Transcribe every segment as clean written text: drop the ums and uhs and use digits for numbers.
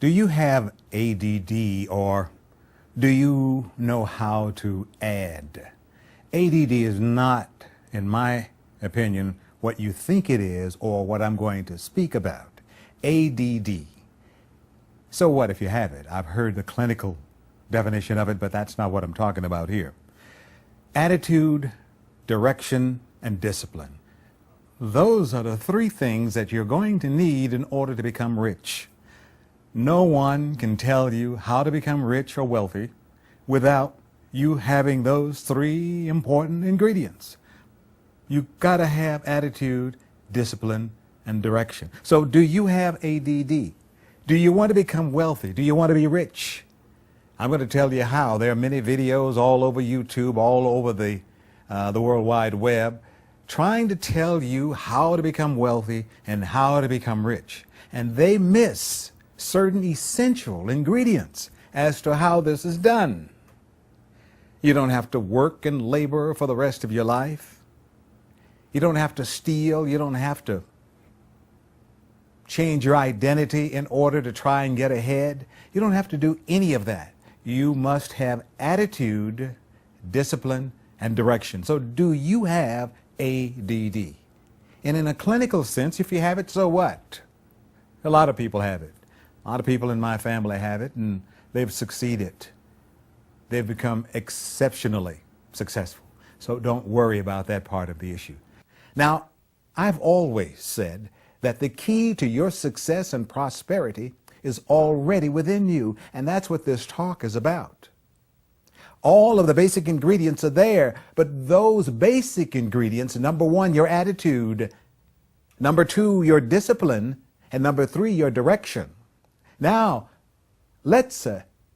Do you have ADD, or do you know how to add? ADD is not, in my opinion, what you think it is or what I'm going to speak about. ADD. So what if you have it? I've heard the clinical definition of it, but that's not what I'm talking about here. Attitude, direction, and discipline. Those are the three things that you're going to need in order to become rich. No one can tell you how to become rich or wealthy without you having those three important ingredients. You've got to have attitude, discipline, and direction. So do you have ADD? Do you want to become wealthy? Do you want to be rich? I'm going to tell you how. There are many videos all over YouTube, all over the World Wide Web, trying to tell you how to become wealthy and how to become rich. And they miss certain essential ingredients as to how this is done. You don't have to work and labor for the rest of your life. You don't have to steal. You don't have to change your identity in order to try and get ahead. You don't have to do any of that. You must have attitude, discipline, and direction. So do you have ADD? And in a clinical sense, if you have it, so what? A lot of people have it. A lot of people in my family have it, and they've succeeded. They've become exceptionally successful. So don't worry about that part of the issue. Now, I've always said that the key to your success and prosperity is already within you, and that's what this talk is about. All of the basic ingredients are there, but those basic ingredients, number one, your attitude, number two, your discipline, and number three, your direction. Now, let's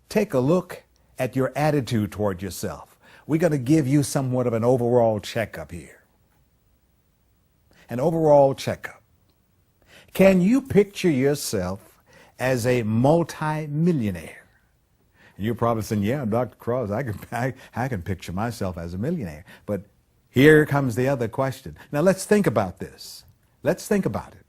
take a look at your attitude toward yourself. We're going to give you somewhat of an overall checkup here. An overall checkup. Can you picture yourself as a multi-millionaire? You're probably saying, yeah, Dr. Cross, I can picture myself as a millionaire. But here comes the other question. Now let's think about this. Let's think about it.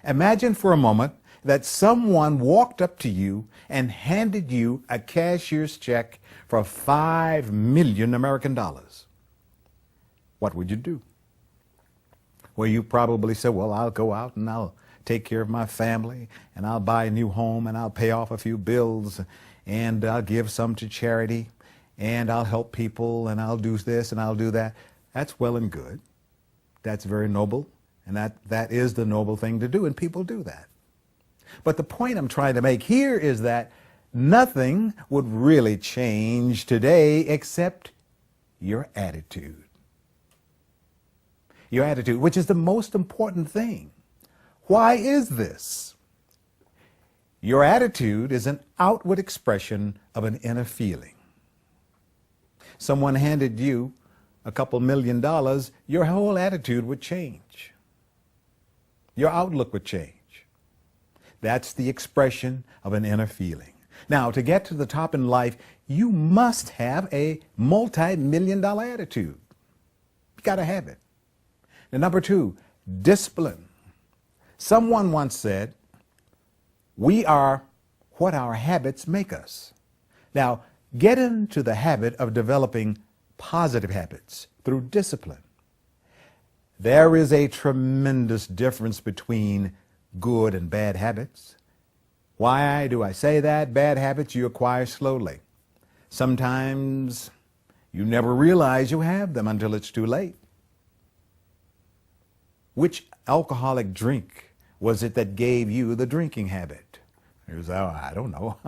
Imagine for a moment that someone walked up to you and handed you a cashier's check for 5 million American dollars. What would you do? Well, you probably say, well, I'll go out and I'll take care of my family, and I'll buy a new home, and I'll pay off a few bills, and I'll give some to charity, and I'll help people, and I'll do this and I'll do that. That's well and good. That's very noble, and that is the noble thing to do, and people do that. But the point I'm trying to make here is that nothing would really change today except your attitude. Your attitude, which is the most important thing. Why is this? Your attitude is an outward expression of an inner feeling. Someone handed you a couple $1 million, your whole attitude would change. Your outlook would change. That's the expression of an inner feeling. Now, to get to the top in life, you must have a multi-million-dollar attitude. You got to have it. And number two, discipline. Someone once said, we are what our habits make us. Now, get into the habit of developing positive habits through discipline. There is a tremendous difference between good and bad habits. Why do I say that? Bad habits you acquire slowly. Sometimes you never realize you have them until it's too late. Which alcoholic drink was it that gave you the drinking habit? It was, oh, I don't know.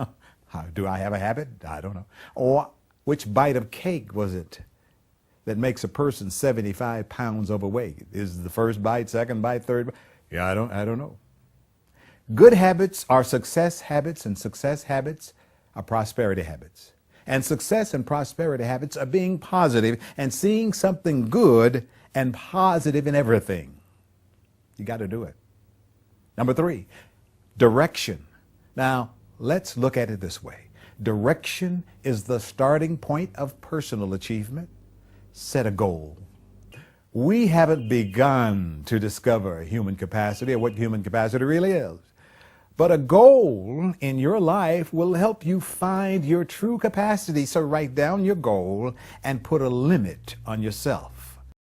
Do I have a habit? I don't know. Or which bite of cake was it that makes a person 75 pounds overweight? Is it the first bite, second bite, third bite? Yeah, I don't know. Good habits are success habits, and success habits are prosperity habits. And success and prosperity habits are being positive and seeing something good and positive in everything. You got to do it. Number three, direction. Now, let's look at it this way. Direction is the starting point of personal achievement. Set a goal. We haven't begun to discover human capacity or what human capacity really is. But a goal in your life will help you find your true capacity. So write down your goal and put a limit on yourself.